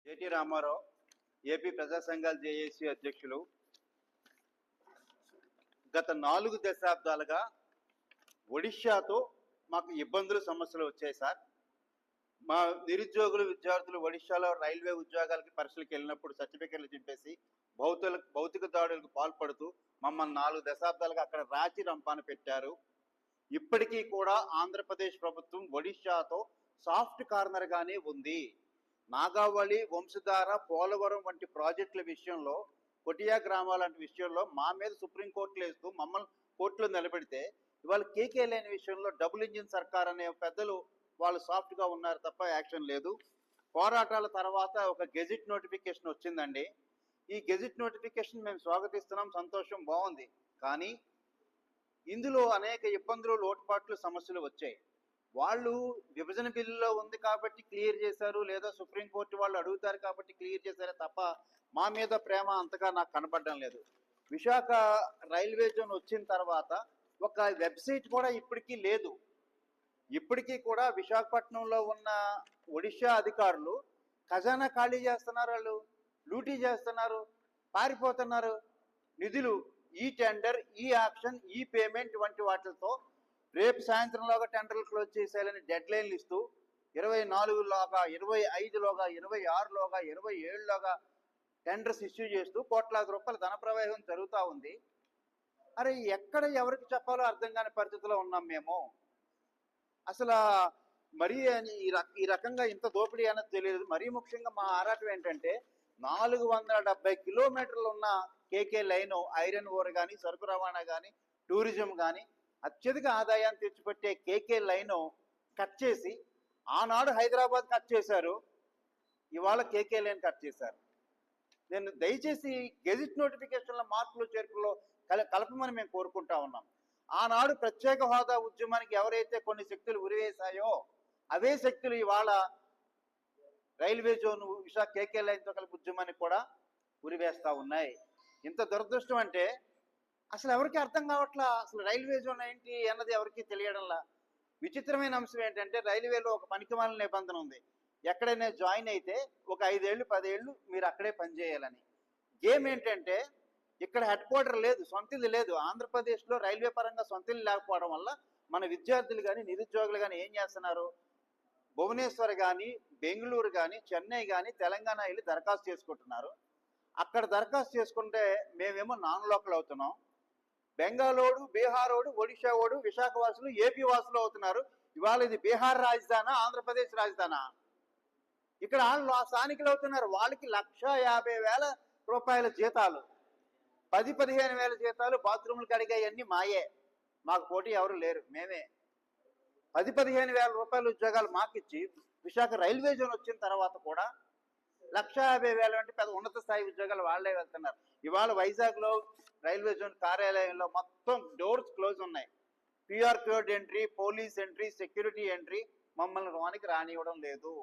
JT Ramarao, AP ప్రజా సంఘాల JAC అధ్యక్షులు. గత 4 దశాబ్దాలుగా ఒడిషాతో మాకు ఇబ్బందులు, సమస్యలు వచ్చాయి సార్. మా నిరుద్యోగులు, విద్యార్థులు ఒడిషాలో రైల్వే ఉద్యోగాలకి పరీక్షలకు వెళ్ళినప్పుడు సర్టిఫికెట్లు చింపేసి భౌతిక దాడులకు పాల్పడుతూ మమ్మల్ని 4 దశాబ్దాలుగా అక్కడ రాచి రంపాన పెట్టారు. ఇప్పటికీ కూడా ఆంధ్రప్రదేశ్ ప్రభుత్వం ఒడిషాతో సాఫ్ట్ కార్నర్గానే ఉంది. నాగావళి, వంశధార, పోలవరం వంటి ప్రాజెక్టుల విషయంలో, కొటియా గ్రామాల లాంటి విషయంలో మా మీద సుప్రీంకోర్టులు వేస్తూ మమ్మల్ని కోర్టులో నిలబెడితే, ఇవాళ కేకే లేని విషయంలో డబుల్ ఇంజిన్ సర్కార్ అనే పెద్దలు వాళ్ళు సాఫ్ట్గా ఉన్నారు తప్ప యాక్షన్ లేదు. పోరాటాల తర్వాత ఒక గెజిట్ నోటిఫికేషన్ వచ్చిందండి. ఈ గెజిట్ నోటిఫికేషన్ మేము స్వాగతిస్తున్నాం, సంతోషం, బాగుంది. కానీ ఇందులో అనేక ఇబ్బందులు, లోటుపాట్లు, సమస్యలు వచ్చాయి. వాళ్ళు విభజన బిల్లులో ఉంది కాబట్టి క్లియర్ చేశారు, లేదా సుప్రీంకోర్టు వాళ్ళు అడుగుతారు కాబట్టి క్లియర్ చేశారే తప్ప మా మీద ప్రేమ అంతగా నాకు కనపడడం లేదు. విశాఖ రైల్వే జోన్ వచ్చిన తర్వాత ఒక వెబ్సైట్ కూడా ఇప్పటికీ లేదు. ఇప్పటికీ కూడా విశాఖపట్నంలో ఉన్న ఒడిషా అధికారులు ఖజానా ఖాళీ చేస్తున్నారు, వాళ్ళు లూటీ చేస్తున్నారు, పారిపోతున్నారు. నిధులు ఈ టెండర్, ఈ ఆక్షన్, ఈ పేమెంట్ వంటి వాటితో రేపు సాయంత్రంలోగా టెండర్లు క్లోజ్ చేసేయాలని డెడ్ లైన్లు ఇస్తూ 24లోగా, 25లోగా, 26లోగా, 27లోగా టెండర్స్ ఇష్యూ చేస్తూ కోట్లాది రూపాయల ధన ప్రవాహం జరుగుతూ ఉంది. అరే ఎక్కడ ఎవరికి చెప్పాలో అర్థం కాని పరిస్థితిలో ఉన్నాం మేము. అసలు మరీ ఈ రకంగా ఇంత దోపిడీ అనేది తెలియదు. మరీ ముఖ్యంగా మా ఆరాటం ఏంటంటే 470 కిలోమీటర్లు ఉన్న కేకే లైను, ఐరన్ ఓర్ కానీ, సరుకు రవాణా కానీ, టూరిజం కానీ అత్యధిక ఆదాయాన్ని తెచ్చిపెట్టే కేకే లైను కట్ చేసి, ఆనాడు హైదరాబాద్ కట్ చేశారు, ఇవాళ కేకే లైన్ కట్ చేశారు. నేను దయచేసి గెజిట్ నోటిఫికేషన్ల మార్పులు చేర్పుల్లో కలపమని మేము కోరుకుంటా ఉన్నాం. ఆనాడు ప్రత్యేక హోదా ఉద్యమానికి ఎవరైతే కొన్ని శక్తులు ఉరివేశాయో అవే శక్తులు ఇవాళ రైల్వే జోన్, విశాఖ కేకే లైన్తో కలిపి ఉద్యమానికి కూడా ఉరివేస్తూ ఉన్నాయి. ఇంత దురదృష్టం అంటే అసలు ఎవరికి అర్థం కావట్లా. అసలు రైల్వే జోన్ ఏంటి అన్నది ఎవరికి తెలియడంలా. విచిత్రమైన అంశం ఏంటంటే రైల్వేలో ఒక పనికిమాలిన నిబంధన ఉంది. ఎక్కడైనా జాయిన్ అయితే ఒక 5 ఏళ్ళు 10 ఏళ్ళు మీరు అక్కడే పనిచేయాలని. గేమ్ ఏంటంటే ఇక్కడ హెడ్ క్వార్టర్ లేదు, సొంతిల్లు లేదు. ఆంధ్రప్రదేశ్లో రైల్వే పరంగా సొంతిల్లు లేకపోవడం వల్ల మన విద్యార్థులు కానీ, నిరుద్యోగులు కానీ ఏం చేస్తున్నారు, భువనేశ్వర్ కానీ, బెంగళూరు కానీ, చెన్నై కానీ, తెలంగాణ వెళ్ళి దరఖాస్తు చేసుకుంటున్నారు. అక్కడ దరఖాస్తు చేసుకుంటే మేమేమో నాన్ లోకల్ అవుతున్నాం. బెంగాలోడు, బీహారోడు, ఒడిషాోడు, విశాఖ వాసులు, ఏపీ వాసులు అవుతున్నారు. ఇవాళ ఇది బీహార్ రాజధానా, ఆంధ్రప్రదేశ్ రాజధానా? ఇక్కడ వాళ్ళు స్థానికులు అవుతున్నారు. వాళ్ళకి 1,50,000 రూపాయల జీతాలు, 10-15 వేల జీతాలు, బాత్రూములు కడిగాయన్నీ మాయే. మాకు పోటీ ఎవరు లేరు, మేమే. 10-15 వేల రూపాయల ఉద్యోగాలు మాకిచ్చి విశాఖ రైల్వే జోన్ వచ్చిన తర్వాత కూడా 1,50,000 అంటే పెద్ద ఉన్నత స్థాయి ఉద్యోగాలు వాళ్ళే వెళ్తున్నారు. ఇవాళ వైజాగ్లో రైల్వే జోన్ కార్యాలయంలో మొత్తం డోర్స్ క్లోజ్ ఉన్నాయి. QR code entry, police entry, security entry, మమ్మల్ని లోనికి రానివ్వడం లేదు.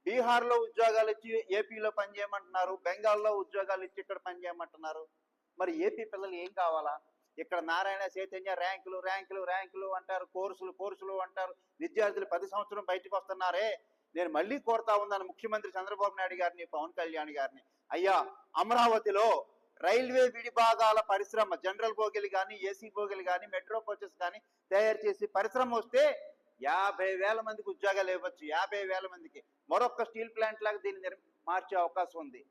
బీహార్లో ఉద్యోగాలు ఇచ్చి ఏపీలో పనిచేయమంటున్నారు, బెంగాల్లో ఉద్యోగాలు ఇచ్చి ఇక్కడ పనిచేయమంటున్నారు. మరి ఏపీ పిల్లలు ఏం కావాలా? ఇక్కడ నారాయణ, చైతన్య ర్యాంకులు ర్యాంకులు ర్యాంకులు అంటారు, కోర్సులు అంటారు. విద్యార్థులు 10 సంవత్సరం బయటకు వస్తున్నారే. నేను మళ్ళీ కోరుతా ఉన్నాను ముఖ్యమంత్రి చంద్రబాబు నాయుడు గారిని, పవన్ కళ్యాణ్ గారిని, అయ్యా అమరావతిలో రైల్వే విడిభాగాల పరిశ్రమ, జనరల్ బోగిలు కానీ, ఏసీ బోగిలు కానీ, మెట్రో కోచెస్ కానీ తయారు చేసి పరిశ్రమ వస్తే 50,000 మందికి ఉద్యోగాలు ఇవ్వచ్చు. 50,000 మందికి మరొక స్టీల్ ప్లాంట్ లాగా దీన్ని మార్చే అవకాశం ఉంది.